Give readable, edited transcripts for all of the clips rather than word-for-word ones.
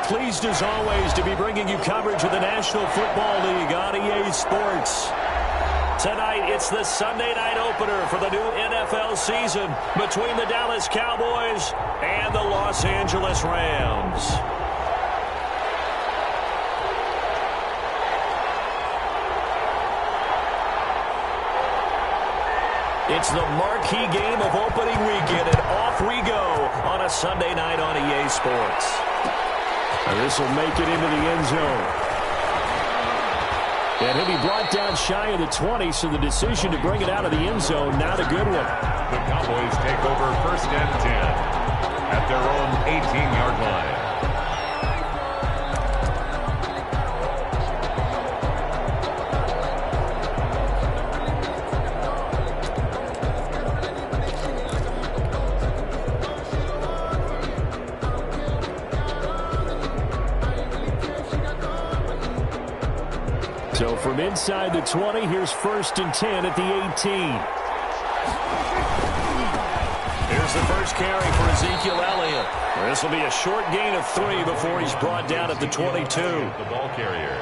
pleased as always to be bringing you coverage of the National Football League on EA Sports. Tonight, it's the Sunday night opener for the new NFL season between the Dallas Cowboys and the Los Angeles Rams. It's the marquee game of opening weekend, and off we go on a Sunday night on EA Sports. And this will make it into the end zone. And he'll be brought down shy of the 20, so the decision to bring it out of the end zone, not a good one. The Cowboys take over 1st and 10 at their own 18-yard line. So from inside the 20, here's 1st and 10 at the 18. Here's the first carry for Ezekiel Elliott. This will be a short gain of 3 before he's brought down at the 22. The ball carrier.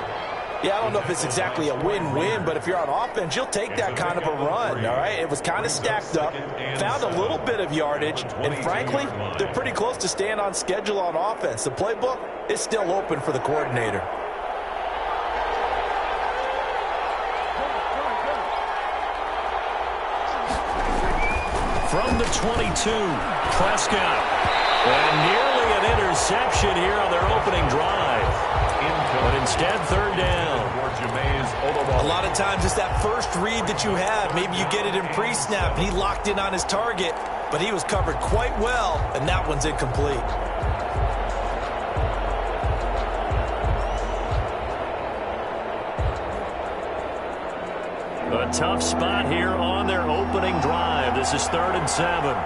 Yeah, I don't know if it's exactly a win-win, but if you're on offense, you'll take that kind of a run, all right? It was kind of stacked up, found a little bit of yardage, and frankly, they're pretty close to staying on schedule on offense. The playbook is still open for the coordinator. From the 22, Prescott. And nearly an interception here on their opening drive. But instead, 3rd down. A lot of times it's that first read that you have. Maybe you get it in pre-snap, and he locked in on his target, but he was covered quite well, and that one's incomplete. A tough spot here on their opening drive. This is 3rd and 7.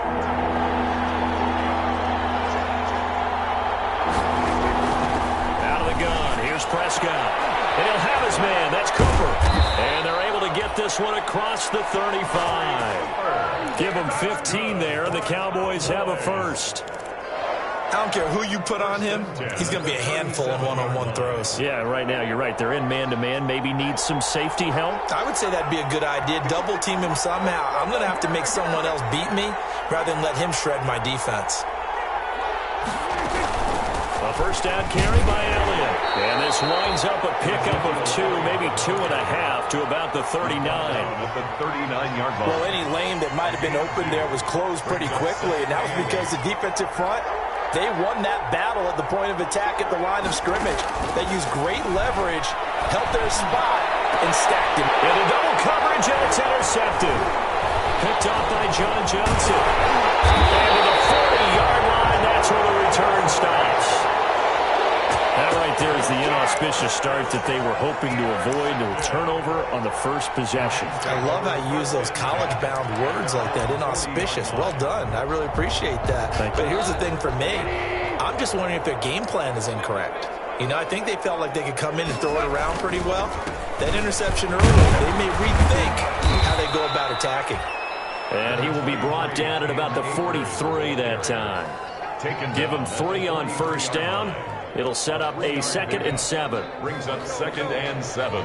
Out of the gun. Here's Prescott. And he'll have his man. That's Cooper. And they're able to get this one across the 35. Give them 15 there, and the Cowboys have a first. I don't care who you put on him, he's going to be a handful in one-on-one throws. Yeah, right now, you're right. They're in man-to-man. Maybe need some safety help. I would say that'd be a good idea. Double team him somehow. I'm going to have to make someone else beat me rather than let him shred my defense. A first down carry by Elliott. And this winds up a pickup of 2, maybe 2.5 to about the 39. At the 39-yard line. Well, any lane that might have been open there was closed pretty quickly, and that was because the defensive front, they won that battle at the point of attack at the line of scrimmage. They used great leverage, held their spot, and stacked him. Into double coverage, and it's intercepted. Picked off by John Johnson. And to the 40-yard line, that's where the return stops. That right there is the inauspicious start that they were hoping to avoid. No turnover on the first possession. I love how you use those college-bound words like that, inauspicious. Well done. I really appreciate that. But here's the thing for me. I'm just wondering if their game plan is incorrect. You know, I think they felt like they could come in and throw it around pretty well. That interception earlier, they may rethink how they go about attacking. And he will be brought down at about the 43 that time. Give him 3 on first down. It'll set up a 2nd and 7. Brings up 2nd and 7.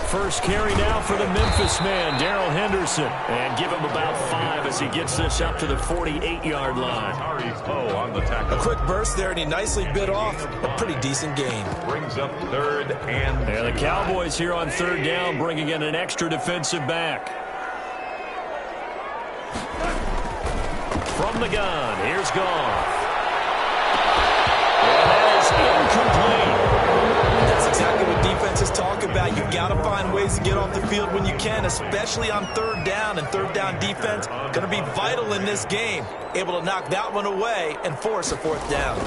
First carry now for the Memphis man, Darrell Henderson. And give him about 5 as he gets this up to the 48-yard line. On the tackle. A quick burst there, and he nicely bit off a pretty decent gain. Brings up 3rd and 10. And the Cowboys here on 3rd down, bringing in an extra defensive back. From the gun, here's Goff. And that is incomplete. That's exactly what defenses talk about. You've got to find ways to get off the field when you can, especially on 3rd down. And 3rd down defense going to be vital in this game. Able to knock that one away and force a 4th down.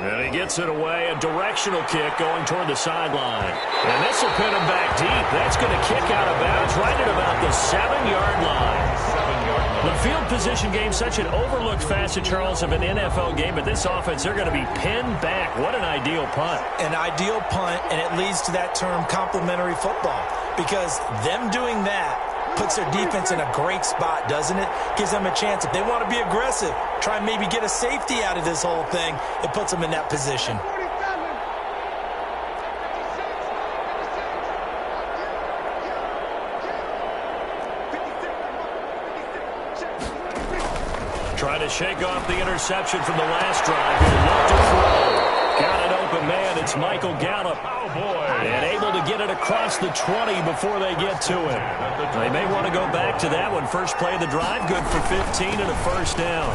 And he gets it away, a directional kick going toward the sideline. And this will pin him back deep. That's going to kick out of bounds right at about the 7-yard line. 7-yard line. The field position game, such an overlooked facet, Charles, of an NFL game. But this offense, they're going to be pinned back. What an ideal punt. An ideal punt, and it leads to that term complementary football. Because them doing that puts their defense in a great spot, doesn't it? Gives them a chance. If they want to be aggressive, try and maybe get a safety out of this whole thing, it puts them in that position. Trying to shake off the interception from the last drive. He looked to throw. Got an open man. It's Michael Gallup. Oh, boy. And able to get it across the 20 before they get to it. They may want to go back to that one. First play of the drive, good for 15 and a first down.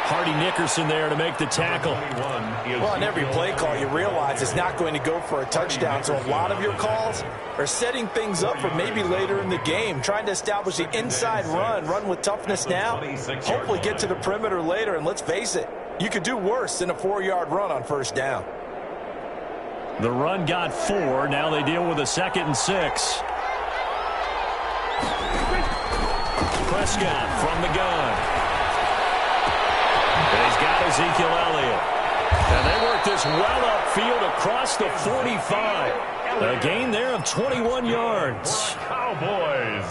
Hardy Nickerson there to make the tackle. Well, on every play call, you realize it's not going to go for a touchdown. So a lot of your calls are setting things up for maybe later in the game, trying to establish the inside run with toughness now, hopefully get to the perimeter later. And let's face it, you could do worse than a 4-yard run on first down. The run got 4. Now they deal with a 2nd and 6. Prescott from the gun. He's got Ezekiel Elliott. And they work this well upfield across the 45. A gain there of 21 yards. Cowboys.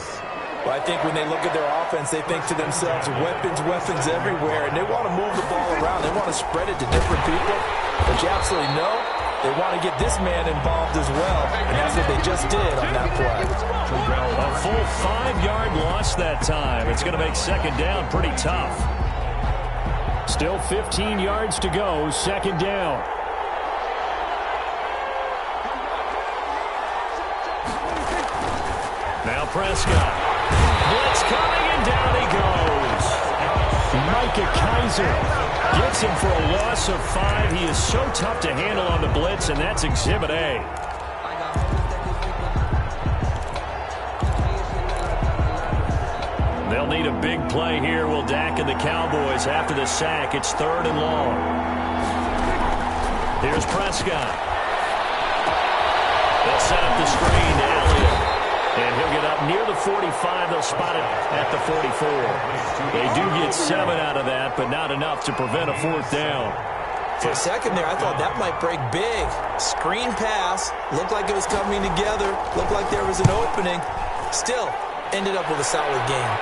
Well, I think when they look at their offense, they think to themselves, weapons everywhere, and they want to move the ball around. They want to spread it to different people. But you absolutely know they want to get this man involved as well, and that's what they just did on that play. A full 5-yard loss that time. It's going to make 2nd down pretty tough. Still 15 yards to go, 2nd down. Now Prescott. Blitz coming, and down he goes. Micah Kiser gets him for a loss of 5. He is so tough to handle on the blitz, and that's Exhibit A. They'll need a big play here. Will Dak and the Cowboys after the sack. It's 3rd and long. Here's Prescott. They'll set up the screen to Elliott. And he'll get up near the 45. They'll spot it at the 44. They do get 7 out of that, but not enough to prevent a 4th down. For a second there, I thought that might break big. Screen pass. Looked like it was coming together. Looked like there was an opening. Still, ended up with a solid game.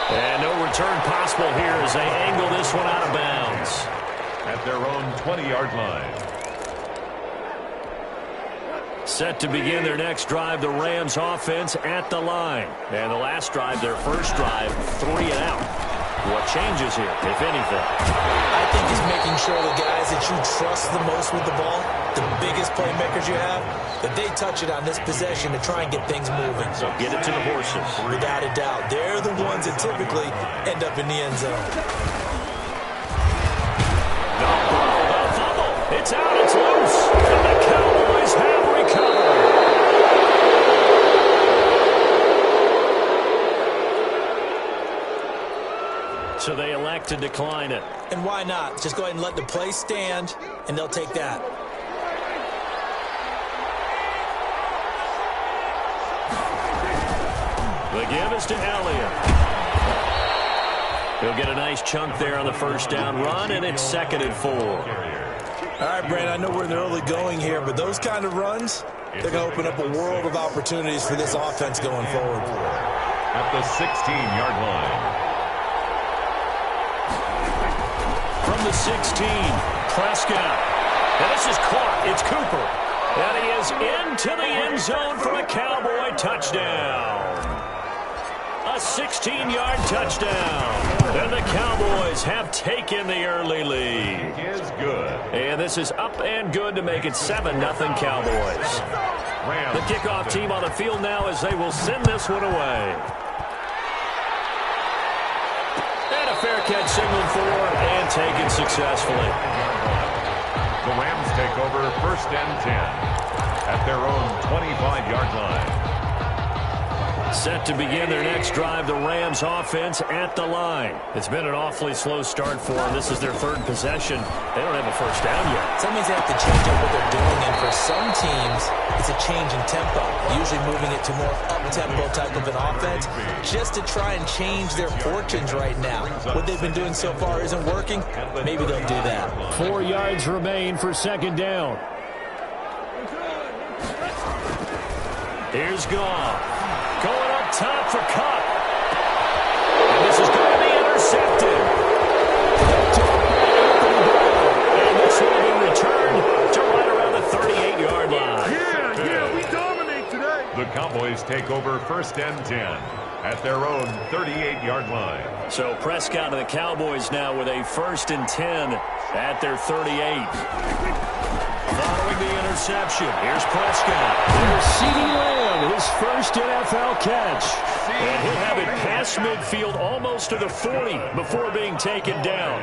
And no return possible here as they angle this one out of bounds. At their own 20-yard line. Set to begin their next drive, the Rams offense at the line. And the last drive, their first drive, 3 and out. What changes here, if anything? I think he's making sure the guys that you trust the most with the ball, the biggest playmakers you have, that they touch it on this possession to try and get things moving. So get it to the horses. Without a doubt. They're the ones that typically end up in the end zone. No, the fumble. It's out. It's loose. And the Cowboys have recovered. So they elect to decline it. And why not? Just go ahead and let the play stand, and they'll take that. The give is to Elliott. He'll get a nice chunk there on the first down run, and it's 2nd and 4. All right, Brandon, I know we're in the early going here, but those kind of runs, they're going to open up a world of opportunities for this offense going forward. At the 16-yard line. From the 16, Prescott. And this is caught. It's Cooper. And he is into the end zone for a Cowboy touchdown. A 16-yard touchdown. And the Cowboys have taken the early lead. Is good. And this is up and good to make it 7-0 Cowboys. The kickoff team on the field now as they will send this one away. And a fair catch signaled for and taken successfully. The Rams take over 1st and 10 at their own 25-yard line. Set to begin their next drive, the Rams offense at the line. It's been an awfully slow start for them. This is their 3rd possession. They don't have a first down yet. Some means they have to change up what they're doing, and for some teams, it's a change in tempo, usually moving it to more up-tempo type of an offense, just to try and change their fortunes right now. What they've been doing so far isn't working. Maybe they'll do that. 4 yards remain for 2nd down. Here's Goff. Going up top for Kupp. And this is going to be intercepted. And this will be returned to right around the 38-yard line. Yeah, we dominate today. The Cowboys take over 1st and 10 at their own 38-yard line. So Prescott and the Cowboys now with a 1st and 10 at their 38. Following the interception, here's Prescott. There's CeeDee Lamb, his first NFL catch. And he'll have it past midfield almost to the 40 before being taken down.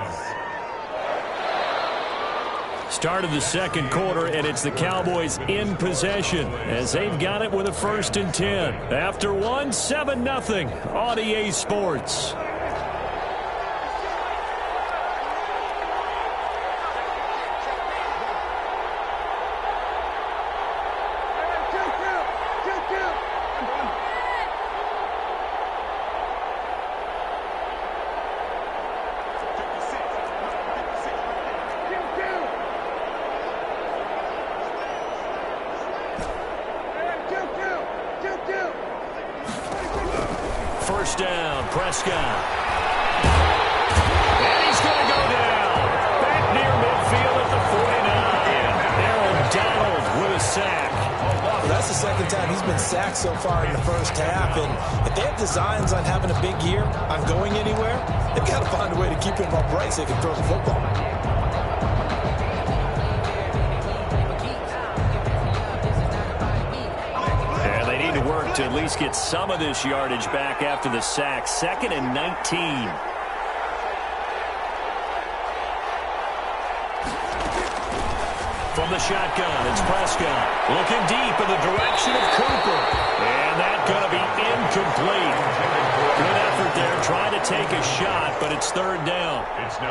Start of the second quarter, and it's the Cowboys in possession as they've got it with a 1st and 10. After one, 7-0 on EA Sports. First down, Prescott. And he's going to go down. Back near midfield at the 49. Aaron Donald with a sack. Well, that's the second time he's been sacked so far in the first half. And if they have designs on having a big year, on going anywhere, they've got to find a way to keep him upright so they can throw the football. To at least get some of this yardage back after the sack. 2nd and 19. From the shotgun, it's Prescott. Looking deep in the direction of Cooper. And that's going to be incomplete. Good effort there, trying to take a shot, but it's 3rd down.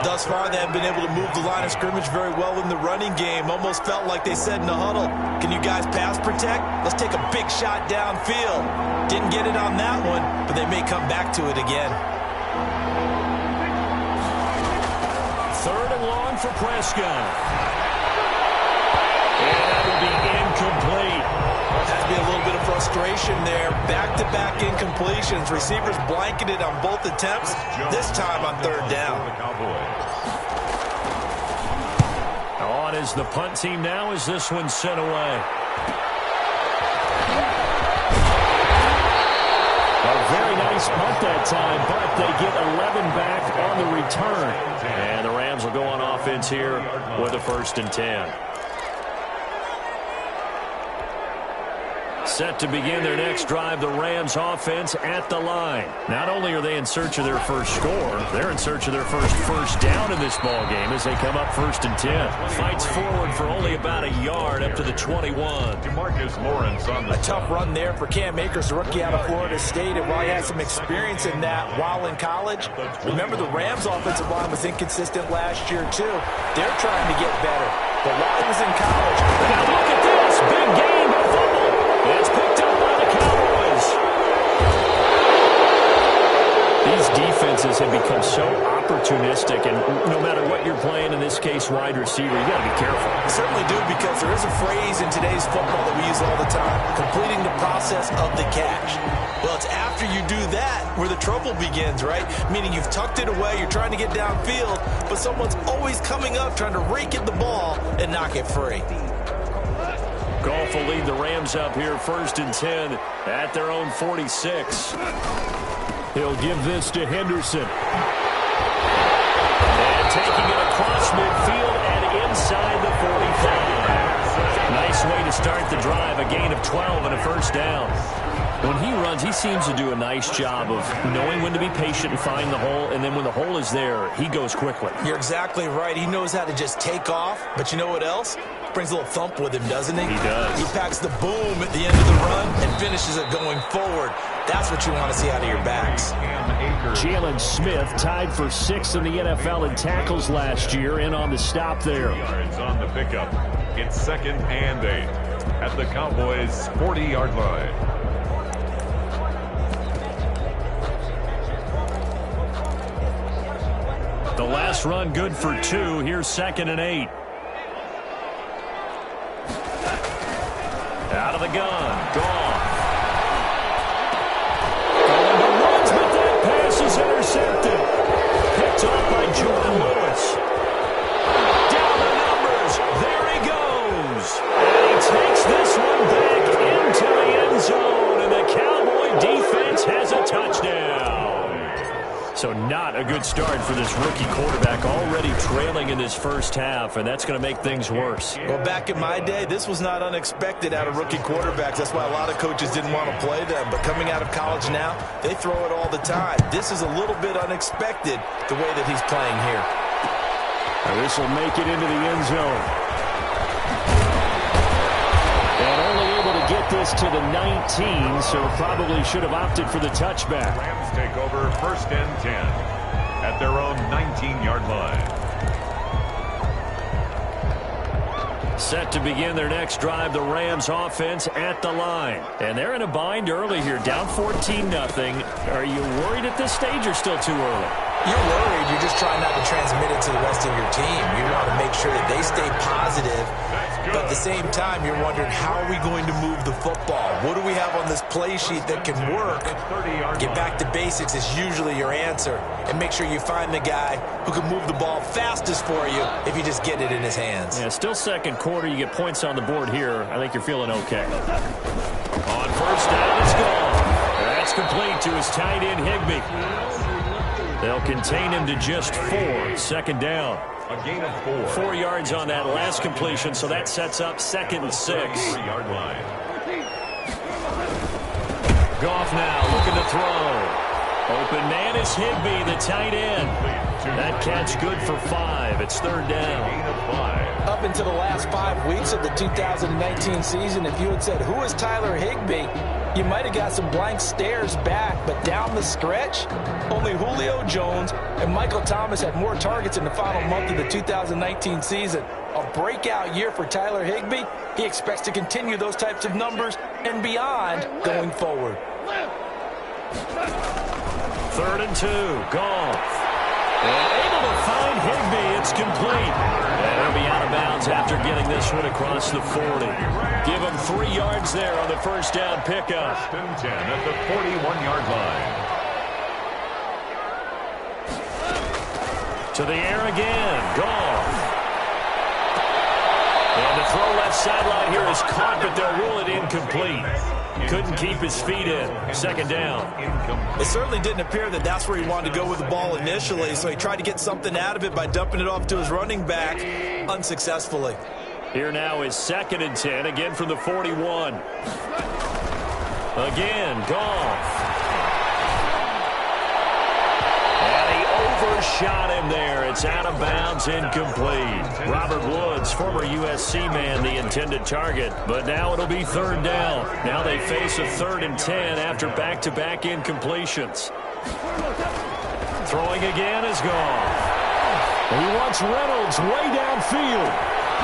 Thus far, they haven't been able to move the line of scrimmage very well in the running game. Almost felt like they said in the huddle, can you guys pass protect? Let's take a big shot downfield. Didn't get it on that one, but they may come back to it again. 3rd and long for Prescott. And that will be incomplete. Has to be a little bit of frustration there. Back-to-back incompletions. Receivers blanketed on both attempts. This time on 3rd down. On is the punt team now as this one's sent away. A very nice punt that time, but they get 11 back on the return. And the Rams will go on offense here with a 1st and 10. Set to begin their next drive, the Rams offense at the line. Not only are they in search of their first score, they're in search of their first down in this ball game as they come up 1st and 10. Fights forward for only about a yard up to the 21. DeMarcus Lawrence on the A tough run there for Cam Akers, the rookie out of Florida State. And while he had some experience in that while in college, remember the Rams offensive line was inconsistent last year too. They're trying to get better. But while he was in college, now look at this. Big game, but fumble. It's picked up by the Cowboys. These defenses have become so opportunistic, and no matter what you're playing, in this case wide receiver, you got to be careful. I certainly do, because there is a phrase in today's football that we use all the time, completing the process of the catch. Well, it's after you do that where the trouble begins, right? Meaning you've tucked it away, you're trying to get downfield, but someone's always coming up trying to rake at the ball and knock it free. Goff will lead the Rams up here 1st and 10 at their own 46. He'll give this to Henderson. And taking it across midfield and inside the 45. Nice way to start the drive, a gain of 12 and a 1st down. When he runs, he seems to do a nice job of knowing when to be patient and find the hole, and then when the hole is there, he goes quickly. You're exactly right. He knows how to just take off, but you know what else? Brings a little thump with him, doesn't he? He does. He packs the boom at the end of the run and finishes it going forward. That's what you want to see out of your backs. Jalen Smith tied for 6th in the NFL in tackles last year, in on the stop there. Yards on the pickup. It's 2nd and 8 at the Cowboys' 40-yard line. The last run good for 2. Here's 2nd and 8. Out of the gun. Goff. So not a good start for this rookie quarterback, already trailing in this first half, and that's going to make things worse. Well, back in my day, this was not unexpected out of rookie quarterbacks. That's why a lot of coaches didn't want to play them. But coming out of college now, they throw it all the time. This is a little bit unexpected, the way that he's playing here. Now this will make it into the end zone. And only able to get this to the 19, so probably should have opted for the touchback. Rams take over 1st and 10 at their own 19-yard line. Set to begin their next drive, the Rams offense at the line. And they're in a bind early here, down 14-0. Are you worried at this stage or still too early? You're worried. You're just trying not to transmit it to the rest of your team. You want to make sure that they stay positive. But at the same time, you're wondering, how are we going to move the football? What do we have on this play sheet that can work? Get back to basics is usually your answer. And make sure you find the guy who can move the ball fastest for you if you just get it in his hands. Yeah, still second quarter. You get points on the board here. I think you're feeling okay. On first down, it's gone. That's complete to his tight end, Higbee. They'll contain him to just 4. 2nd down. A gain of 4. 4 yards on that last completion, so that sets up 2nd and 6. 3-yard line. Goff now looking to throw. Open man is Higbee, the tight end. That catch good for 5. It's 3rd down. Gain of 5. Up into the last 5 weeks of the 2019 season, if you had said, who is Tyler Higbee, you might have got some blank stares back, but down the stretch, only Julio Jones and Michael Thomas had more targets in the final month of the 2019 season. A breakout year for Tyler Higbee. He expects to continue those types of numbers and beyond going forward. 3rd and 2. Goff. And able to find Higbee. It's complete. And he'll be out of bounds after getting this one across the 40. Give him 3 yards there on the first down pickup. 1st and 10 at the 41-yard line. To the air again. Goff. And the throw left sideline here is caught, but they'll rule it incomplete. Couldn't keep his feet in. 2nd down. It certainly didn't appear that that's where he wanted to go with the ball initially, so he tried to get something out of it by dumping it off to his running back unsuccessfully. Here now is 2nd and 10, again from the 41. Again, Goff. And he overshot him there. It's out of bounds, incomplete. Robert Woods, former USC man, the intended target. But now it'll be 3rd down. Now they face a 3rd and 10 after back-to-back incompletions. Throwing again is Goff. He wants Reynolds way downfield.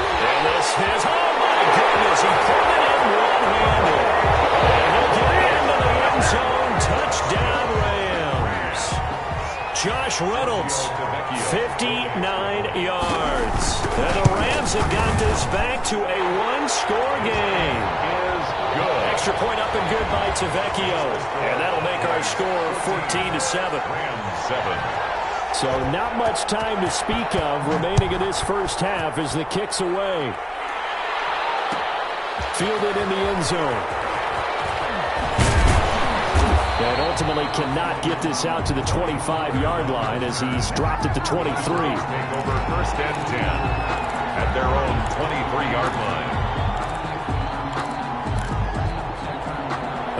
And this is, oh my goodness, he pulled it in one-handed. And he'll get into the end zone. Touchdown, Rams. Josh Reynolds, 59 yards. And the Rams have got this back to a 1-score game. Extra point up and good by Tavecchio. And that'll make our score 14-7. Rams 7. So not much time to speak of remaining in this first half as the kick's away. Fielded in the end zone. And ultimately cannot get this out to the 25-yard line as he's dropped at the 23. Take over 1st and 10 at their own 23-yard line.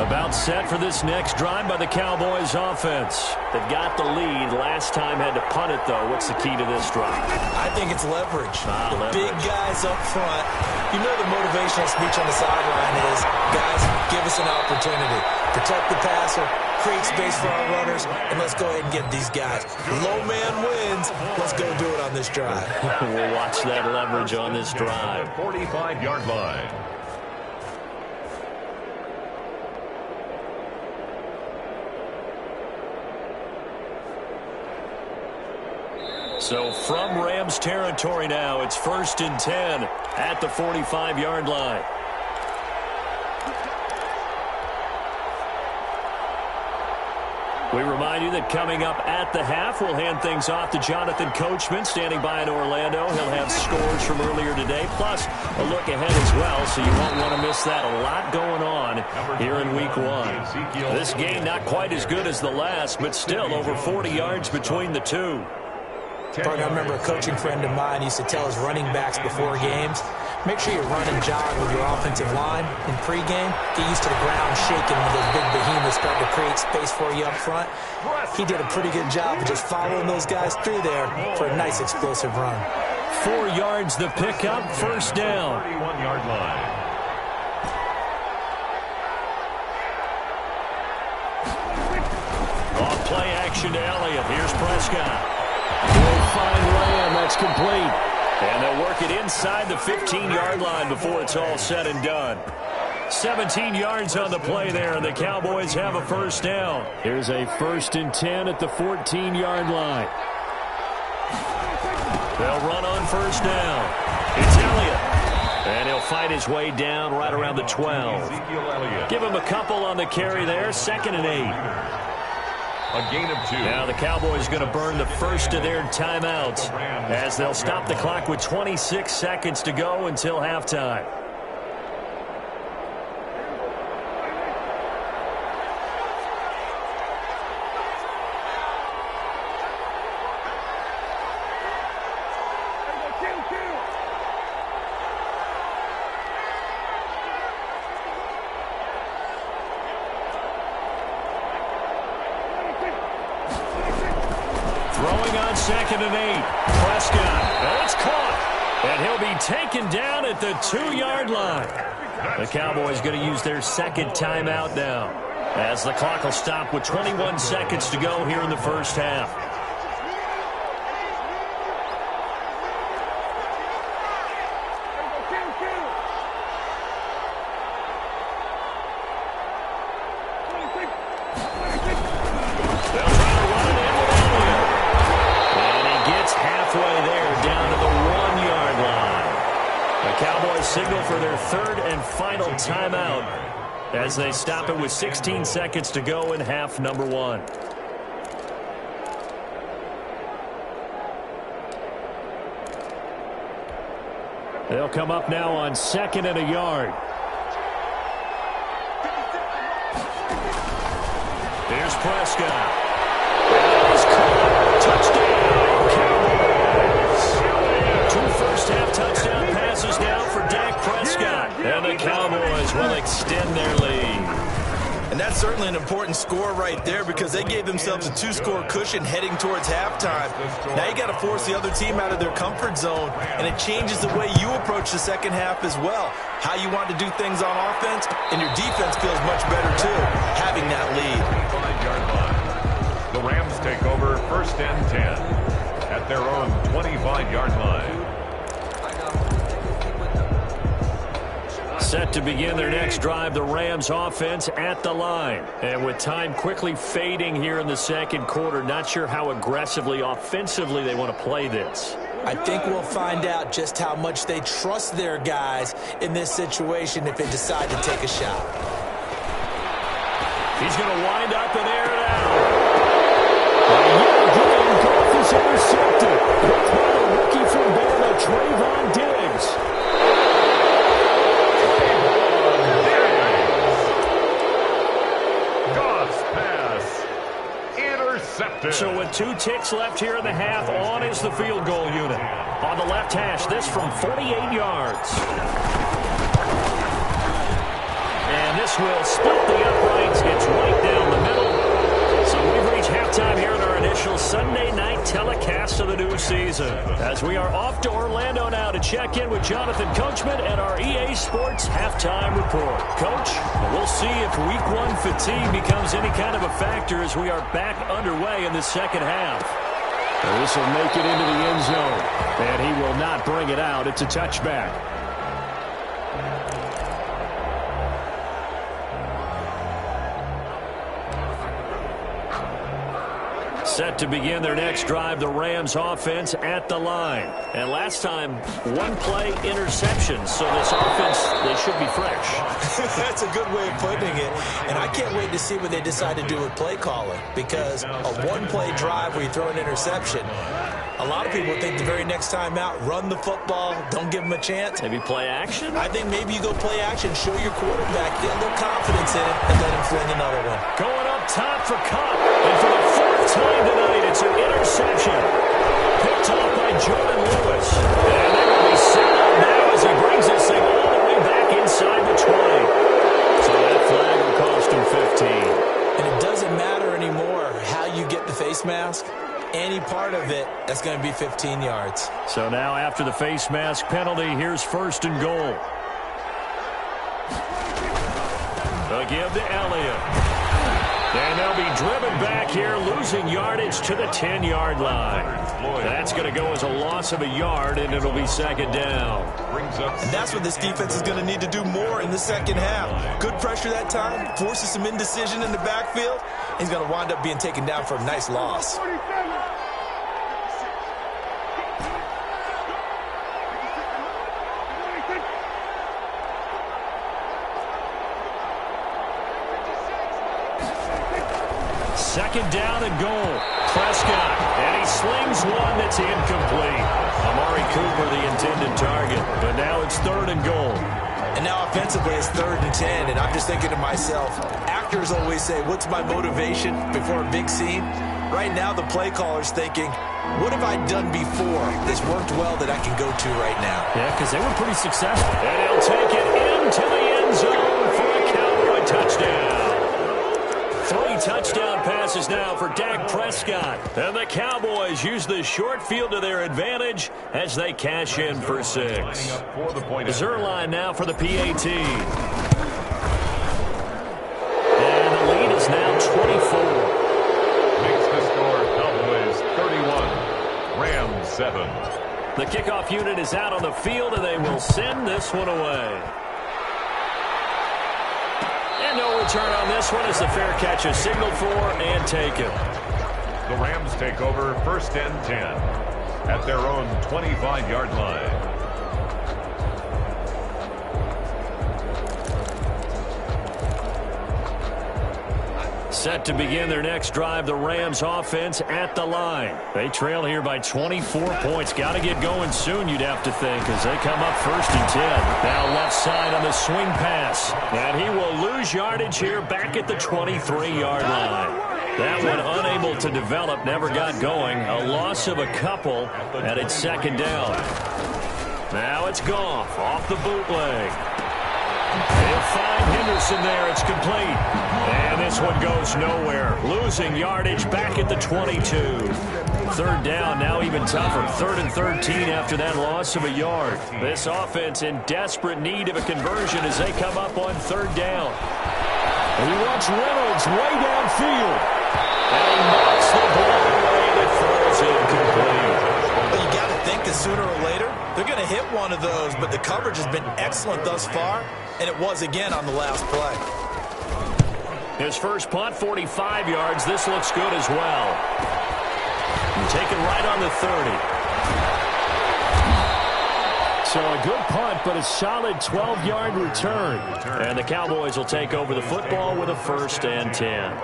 About set for this next drive by the Cowboys offense. They've got the lead. Last time had to punt it, though. What's the key to this drive? I think it's leverage. The leverage. Big guys up front. You know the motivational speech on the sideline is, guys, give us an opportunity. Protect the passer, create space for our runners, and let's go ahead and get these guys. Low man wins. Let's go do it on this drive. We'll watch that leverage on this drive. 45-yard line. So from Rams territory now, it's 1st and 10 at the 45-yard line. We remind you that coming up at the half, we'll hand things off to Jonathan Coachman, standing by in Orlando. He'll have scores from earlier today, plus a look ahead as well, so you won't want to miss that. A lot going on here in Week 1. This game not quite as good as the last, but still over 40 yards between the two. Partner, I remember a coaching friend of mine used to tell his running backs before games, make sure you run and jog with your offensive line in pregame. Get used to the ground shaking when those big behemoths start to create space for you up front. He did a pretty good job of just following those guys through there for a nice explosive run. 4 yards the pickup, first down. 31-yard line. Off play action to Elliott. Here's Prescott. Will find Lamb. That's complete. And they'll work it inside the 15-yard line before it's all said and done. 17 yards on the play there, and the Cowboys have a first down. Here's a 1st and 10 at the 14-yard line. They'll run on first down. It's Elliott. And he'll fight his way down right around the 12. Give him a couple on the carry there. 2nd and 8. A gain of 2. Now the Cowboys going to burn the first of their timeouts as they'll stop the clock with 26 seconds to go until halftime. Throwing on 2nd and 8. Prescott. And it's caught. And he'll be taken down at the 2-yard line. The Cowboys going to use their 2nd timeout now, as the clock will stop with 21 seconds to go here in the first half. Signal for their 3rd and final timeout as they stop it with 16 seconds to go in half number 1. They'll come up now on 2nd and a yard. Here's Prescott. He's caught. Touchdown, Cowboys. 2 first-half touchdown passes now for Dak Prescott. And the Cowboys will extend their lead. And that's certainly an important score right there, because they gave themselves a 2-score cushion heading towards halftime. Now you got to force the other team out of their comfort zone, and it changes the way you approach the second half as well. How you want to do things on offense, and your defense feels much better too, having that lead. 5-yard line. The Rams take over 1st and 10 at their own 25-yard line. Set to begin their next drive, the Rams offense at the line. And with time quickly fading here in the second quarter, not sure how aggressively, offensively they want to play this. I think we'll find out just how much they trust their guys in this situation if they decide to take a shot. He's going to wind up and air it out. Goff is intercepted. Picked by the rookie from Bama, Trayvon Diggs. So with 2 ticks left here in the half, on is the field goal unit. On the left hash, this from 48 yards. And this will split the uprights. It's right down the middle. So we've reached halftime here in our initial Sunday night telecast of the new season, as we are off to Orlando now to check in with Jonathan Coachman and our EA Sports halftime report. Coach, we'll see if Week 1 fatigue becomes any kind of a factor as we are back underway in the second half. This will make it into the end zone, and he will not bring it out. It's a touchback. Set to begin their next drive, the Rams offense at the line. And last time, one-play interception. So this offense, they should be fresh. That's a good way of putting it. And I can't wait to see what they decide to do with play calling. Because a one-play drive where you throw an interception, a lot of people think the very next time out, run the football, don't give them a chance. Maybe play action? I think maybe you go play action, show your quarterback, get a little confidence in it, and let him fling another one. Going up top for Kupp. And for the fourth time tonight, it's an interception. Picked off by Jordan Lewis. And they will be set up now as he brings this thing all the way back inside the 20. So that flag will cost him 15. And it doesn't matter anymore how you get the face mask. Any part of it, that's going to be 15 yards. So now after the face mask penalty, here's first and goal. They'll give to Elliott. And they'll be driven back here, losing yardage to the 10-yard line. That's going to go as a loss of a yard, and it'll be second down. And that's what this defense is going to need to do more in the second half. Good pressure that time, forces some indecision in the backfield. He's going to wind up being taken down for a nice loss. Second down and goal. Prescott, and he slings one that's incomplete. Amari Cooper, the intended target, but now it's third and goal. And now offensively it's 3rd and 10, and I'm just thinking to myself, actors always say, what's my motivation before a big scene? Right now the play caller's thinking, what have I done before that's worked well that I can go to right now? Yeah, because they were pretty successful. And he'll take it into the end zone for a Cowboy touchdown. 3 touchdown passes now for Dak Prescott. And the Cowboys use the short field to their advantage as they cash in for 6. Zuerlein now for the PAT. And the lead is now 24. Makes the score Cowboys 31, Rams 7. The kickoff unit is out on the field, and they will send this one away. And no return on this one as the fair catch is signaled for and taken. The Rams take over 1st and 10 at their own 25-yard line. Set to begin their next drive, the Rams offense at the line. They trail here by 24 points. Got to get going soon, you'd have to think, as they come up 1st and 10. Now left side on the swing pass. And he will lose yardage here back at the 23-yard line. That one unable to develop, never got going. A loss of a couple, and it's second down. Now it's Goff off the bootleg. They'll find Henderson there. It's complete. And this one goes nowhere. Losing yardage back at the 22. 3rd down, now even tougher. 3rd and 13 after that loss of a yard. This offense in desperate need of a conversion as they come up on 3rd down. And he wants Reynolds way downfield. And he knocks the ball away that throws incomplete. Well, you got to think that sooner or later, they're going to hit one of those, but the coverage has been excellent thus far, and it was again on the last play. His first punt, 45 yards. This looks good as well. Taken right on the 30. So a good punt, but a solid 12-yard return. And the Cowboys will take over the football with a 1st and 10.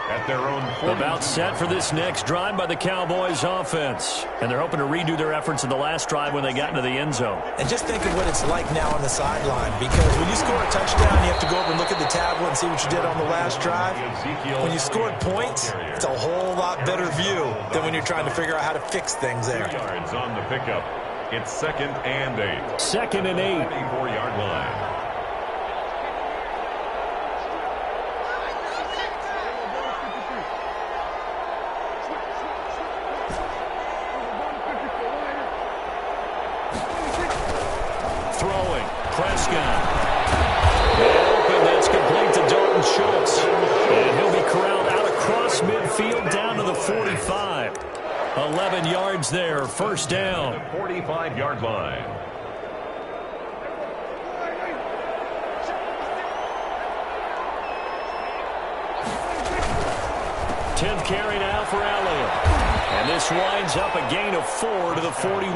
At their own 40. About set for this next drive by the Cowboys offense. And they're hoping to redo their efforts in the last drive when they got into the end zone. And just think of what it's like now on the sideline, because when you score a touchdown, you have to go over and look at the tablet and see what you did on the last drive. When you scored points, it's a whole lot better view than when you're trying to figure out how to fix things there. Yards on the pickup. It's 2nd and 8. 2nd and 8. 24-yard line. Prescott. Open, that's complete to Dalton Schultz. And he'll be corralled out across midfield down to the 45. 11 yards there, 1st down. 45-yard line. Tenth carry now for Elliott. this winds up a gain of 4 to the 41.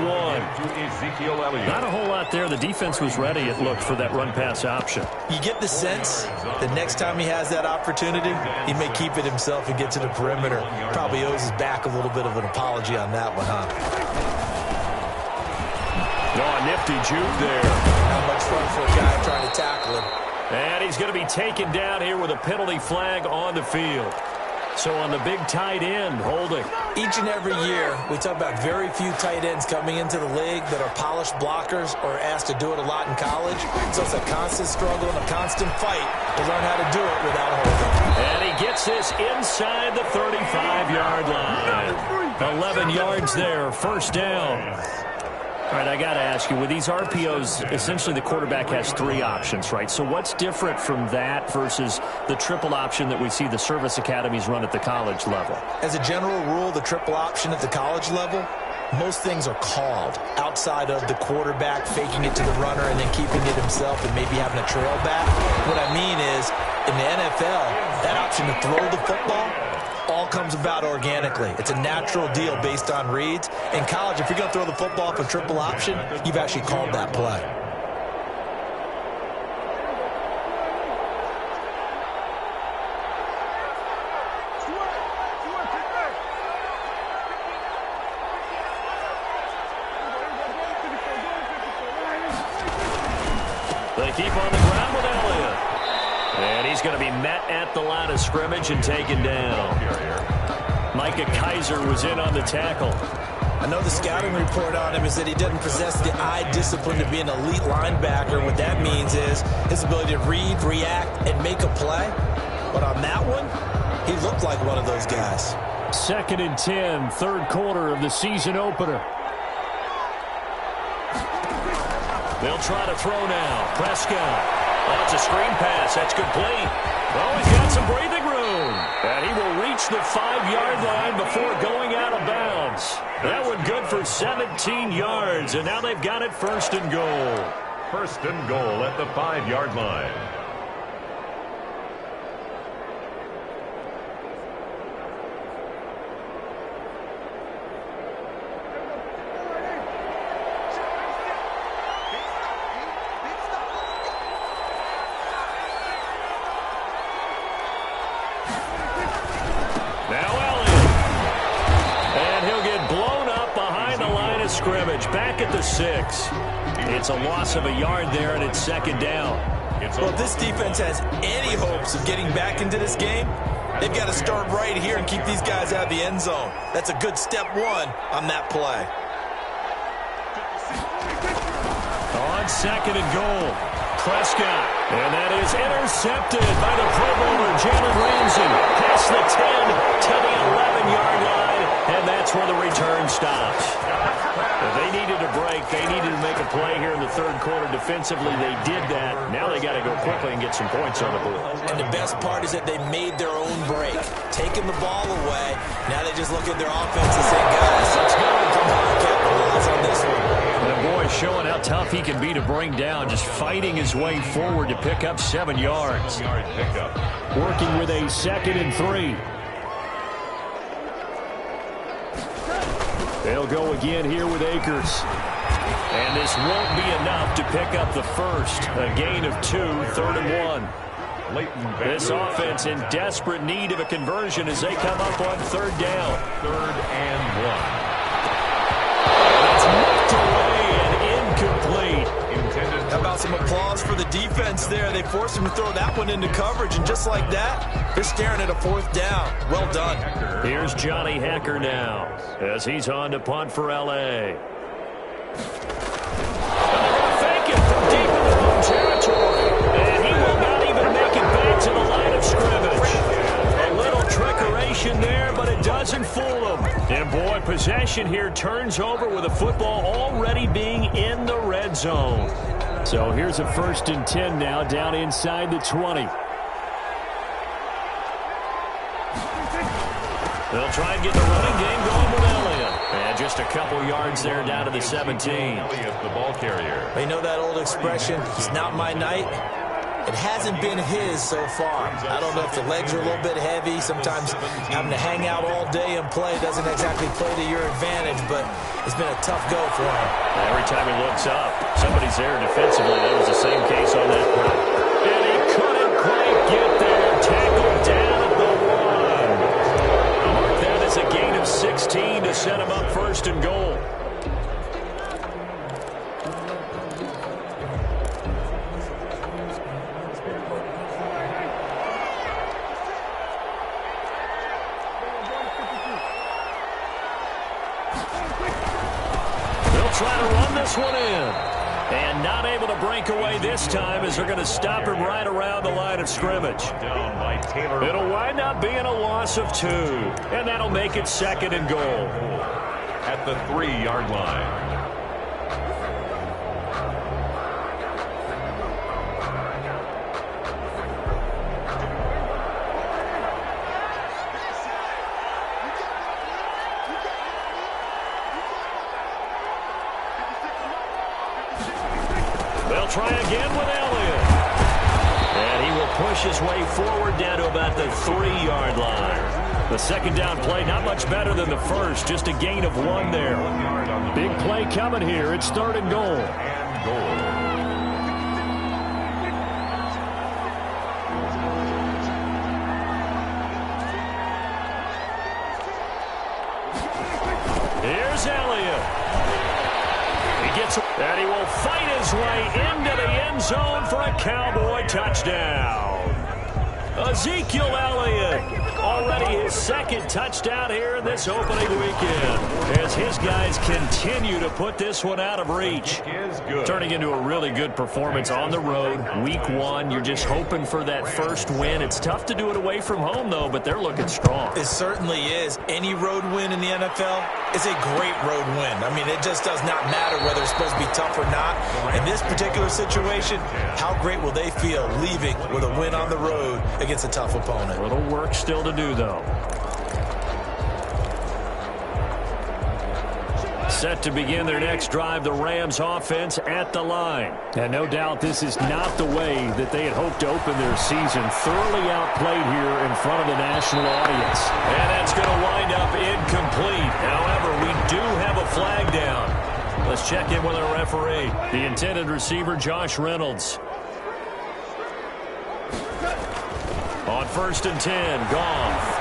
Ezekiel Elliott. Not a whole lot there. The defense was ready, it looked, for that run-pass option. You get the sense the next time he has that opportunity, he may keep it himself and get to the perimeter. Probably owes his back a little bit of an apology on that one, huh? Oh, a nifty juke there. Not much fun for a guy trying to tackle him. And he's going to be taken down here with a penalty flag on the field. So on the big tight end, holding. Each and every year, we talk about very few tight ends coming into the league that are polished blockers or asked to do it a lot in college. So it's a constant struggle and a constant fight to learn how to do it without holding. And he gets this inside the 35-yard line. 11 yards there, first down. All right, I got to ask you, with these RPOs, essentially the quarterback has 3 options, right? So what's different from that versus the triple option that we see the service academies run at the college level? As a general rule, the triple option at the college level, most things are called outside of the quarterback faking it to the runner and then keeping it himself and maybe having a trail back. What I mean is, in the NFL, that option to throw the football all comes about organically. It's a natural deal based on reads. In college, if you're going to throw the football for triple option, you've actually called that play. They keep on the ground with Elliott. And he's going to be met at the line of scrimmage and taken down. Micah Kiser was in on the tackle. I know the scouting report on him is that he doesn't possess the eye discipline to be an elite linebacker. What that means is his ability to read, react, and make a play. But on that one, he looked like one of those guys. 2nd and 10, third quarter of the season opener. They'll try to throw now. Prescott. Oh, it's a screen pass. That's complete. Oh, he's got some breathing room. And he will reach the 5-yard line before going out of bounds. That one good for 17 yards. And now they've got it 1st and goal. 1st and goal at the 5-yard line. Scrimmage back at the 6. It's a loss of a yard there, and it's 2nd down. Well, if this defense has any hopes of getting back into this game, they've got to start right here and keep these guys out of the end zone. That's a good step 1 on that play. On 2nd and goal, Prescott. And that is intercepted by the Pro Bowler, Jalen Ramsey. Past the 10 to the 11-yard line, and that's where the return stops. They needed a break. They needed to make a play here in the 3rd quarter. Defensively, they did that. Now they got to go quickly and get some points on the board. And the best part is that they made their own break. Taking the ball away. Now they just look at their offense and say, guys, let's go. Come on, capitalize on this one. The boy showing how tough he can be to bring down, just fighting his way forward to pick up 7 yards. Working with a 2nd and 3. They'll go again here with Akers. And this won't be enough to pick up the first. A gain of 2, 3rd and 1. This offense in desperate need of a conversion as they come up on 3rd down. 3rd and 1. It's knocked away and incomplete. How about some applause for the defense there? They forced him to throw that one into coverage, and just like that, they're staring at a 4th down. Well done. Here's Johnny Hekker now as he's on to punt for L.A. Fake it from deep in the home territory, and he will not even make it back to the line of scrimmage. A little trickeration there, but it doesn't fool him. And boy, possession here turns over with the football already being in the red zone. So here's a 1st and 10 now, down inside the 20. They'll try and get the running game going with Elliott. And just a couple yards there down to the 17. Elliott, the ball carrier. You know that old expression, it's not my night? It hasn't been his so far. I don't know if the legs are a little bit heavy. Sometimes having to hang out all day and play doesn't exactly play to your advantage, but it's been a tough go for him. Every time he looks up, somebody's there defensively. That was the same case on that play. And he couldn't quite get there. Tackled down at the 1. Mark that as a gain of 16 to set him up first and goal. Try to run this one in. And not able to break away this time as they're going to stop him right around the line of scrimmage. Down by Taylor. It'll wind up being a loss of 2. And that'll make it second and goal. At the 3-yard line. They'll try again with Elliott. And he will push his way forward down to about the 3-yard line. The second down play, not much better than the first, just a gain of 1 there. Big play coming here. It's third and goal. And goal. Here's Elliott. And he will fight his way into the end zone for a Cowboy touchdown. Ezekiel Elliott, already his second touchdown here in this opening weekend, as his guys continue to put this one out of reach. Turning into a really good performance on the road. Week 1, you're just hoping for that first win. It's tough to do it away from home, though, but they're looking strong. It certainly is. Any road win in the NFL is a great road win. I mean, it just does not matter whether it's supposed to be tough or not. In this particular situation, how great will they feel leaving with a win on the road against a tough opponent? A little work still to do, though. Set to begin their next drive, the Rams offense at the line. And no doubt this is not the way that they had hoped to open their season. Thoroughly outplayed here in front of the national audience. And that's going to wind up incomplete. However, we do have a flag down. Let's check in with our referee. The intended receiver, Josh Reynolds. On 1st and 10, Goff.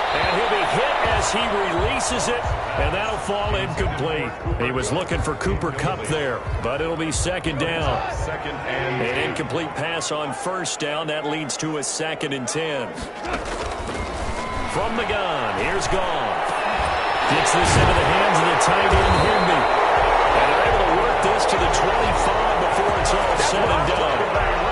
And he'll be hit as he releases it, and that'll fall incomplete. He was looking for Cooper Kupp there, but it'll be second down. An incomplete pass on first down. That leads to a 2nd and 10. From the gun, here's Goff. Gets this into the hands of the tight end, Higbee. And they're able to work this to the 25 before it's all said and done.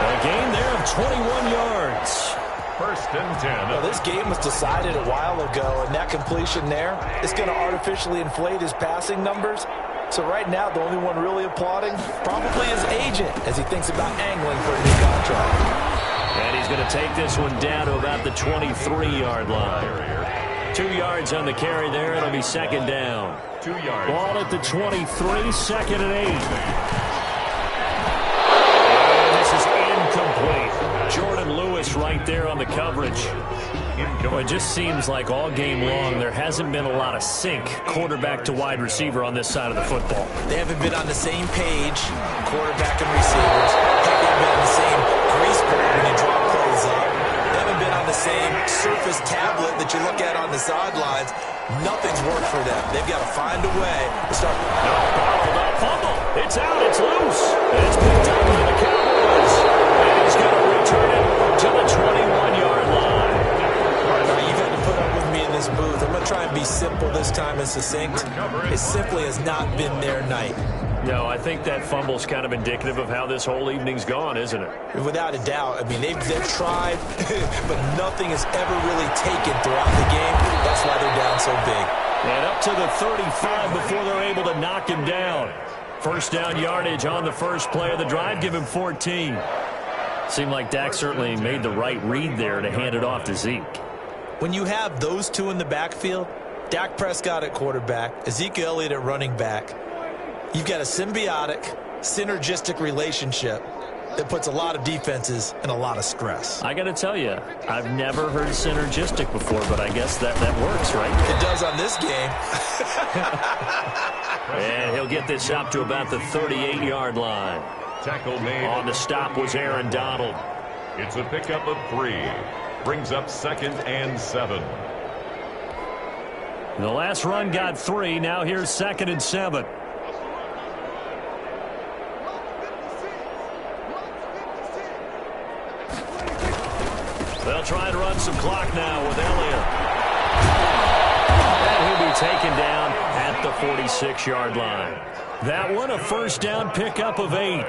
A gain there of 21 yards. 1st and 10. Well, this game was decided a while ago, and that completion there is going to artificially inflate his passing numbers. So right now, the only one really applauding probably his agent as he thinks about angling for a new contract. And he's going to take this one down to about the 23-yard line. 2 yards on the carry there. It'll be second down. 2 yards. Ball at the 23, 2nd and 8. This is incomplete. Jordan Lewis right there on the coverage. Well, it just seems like all game long there hasn't been a lot of sync quarterback to wide receiver on this side of the football. They haven't been on the same page, quarterback and receivers. They haven't been on the same grease board when you draw plays up. They haven't been on the same surface tablet that you look at on the sidelines. Nothing's worked for them. They've got to find a way to start. No, bottled up, fumble. It's out, it's loose. And it's picked up by the Cowboys. And he's going to return it to the 21-yard line. You've had to put up with me in this booth. I'm going to try and be simple this time and succinct. It simply has not been their night. No, I think that fumble's kind of indicative of how this whole evening's gone, isn't it? Without a doubt. I mean, they've tried, but nothing has ever really taken throughout the game. That's why they're down so big. And up to the 35 before they're able to knock him down. First down yardage on the first play of the drive. Give him 14. Seemed like Dak certainly made the right read there to hand it off to Zeke. When you have those two in the backfield, Dak Prescott at quarterback, Ezekiel Elliott at running back, you've got a symbiotic, synergistic relationship that puts a lot of defenses in a lot of stress. I got to tell you, I've never heard synergistic before, but I guess that works, right? It does on this game. And he'll get this up to about the 38-yard line. Tackle made. On the stop was Aaron Donald. It's a pickup of 3. Brings up 2nd and 7. The last run got 3. Now here's 2nd and 7. They'll try to run some clock now with Elliott. And he'll be taken down at the 46-yard line. That one a first down pickup of 8.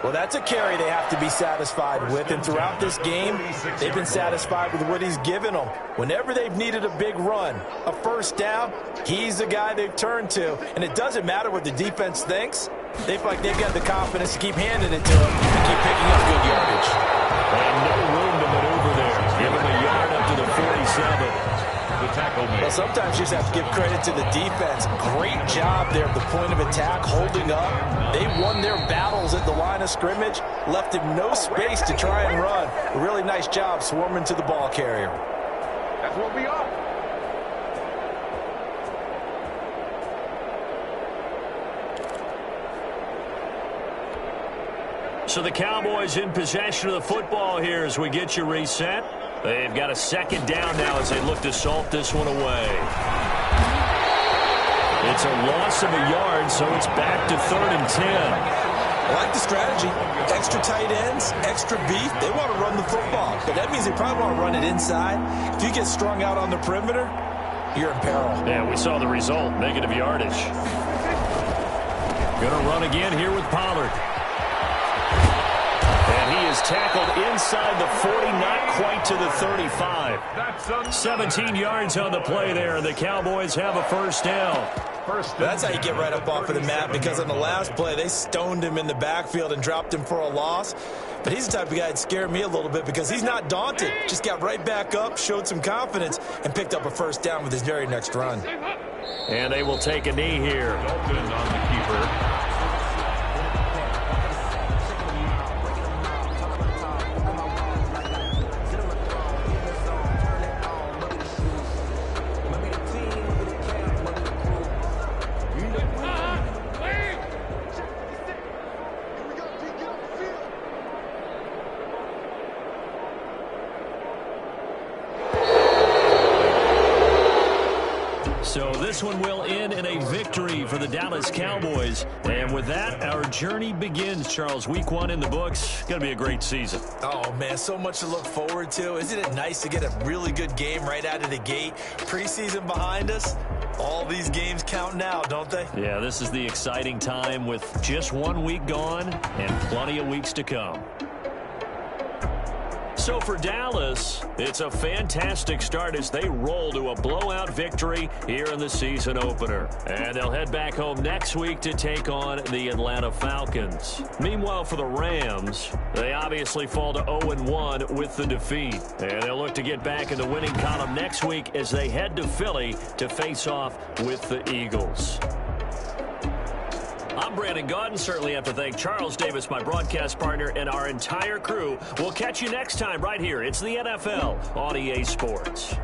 Well, that's a carry they have to be satisfied with, and throughout this game, they've been satisfied with what he's given them. Whenever they've needed a big run, a first down, he's the guy they've turned to, and it doesn't matter what the defense thinks. They feel like they've got the confidence to keep handing it to him and keep picking up good yardage. And no room to maneuver there. Give him a yard up to the 47. The tackle made. Well, sometimes you just have to give credit to the defense. Great job there at the point of attack, holding up. They won their battles at the line of scrimmage, left him no space to try and run. A really nice job swarming to the ball carrier. That's what we are. So the Cowboys in possession of the football here as we get you reset. They've got a second down now as they look to salt this one away. It's a loss of a yard, so it's back to 3rd and 10. I like the strategy. Extra tight ends, extra beef. They want to run the football, but that means they probably want to run it inside. If you get strung out on the perimeter, you're in peril. Yeah, we saw the result. Negative yardage. Going to run again here with Pollard. And he is tackled inside the 40, not quite to the 35. 17 yards on the play there, and the Cowboys have a first down. That's how you get right up off of the map, because on the last play, they stoned him in the backfield and dropped him for a loss. But he's the type of guy that scared me a little bit because he's not daunted. Just got right back up, showed some confidence, and picked up a first down with his very next run. And they will take a knee here. Dalton on the keeper. So this one will end in a victory for the Dallas Cowboys. And with that, our journey begins, Charles. Week 1 in the books. Going to be a great season. Oh, man, so much to look forward to. Isn't it nice to get a really good game right out of the gate? Preseason behind us. All these games count now, don't they? Yeah, this is the exciting time with just 1 week gone and plenty of weeks to come. So for Dallas, it's a fantastic start as they roll to a blowout victory here in the season opener. And they'll head back home next week to take on the Atlanta Falcons. Meanwhile, for the Rams, they obviously fall to 0-1 with the defeat. And they'll look to get back in the winning column next week as they head to Philly to face off with the Eagles. I'm Brandon Gaudin. Certainly have to thank Charles Davis, my broadcast partner, and our entire crew. We'll catch you next time right here. It's the NFL on EA Sports.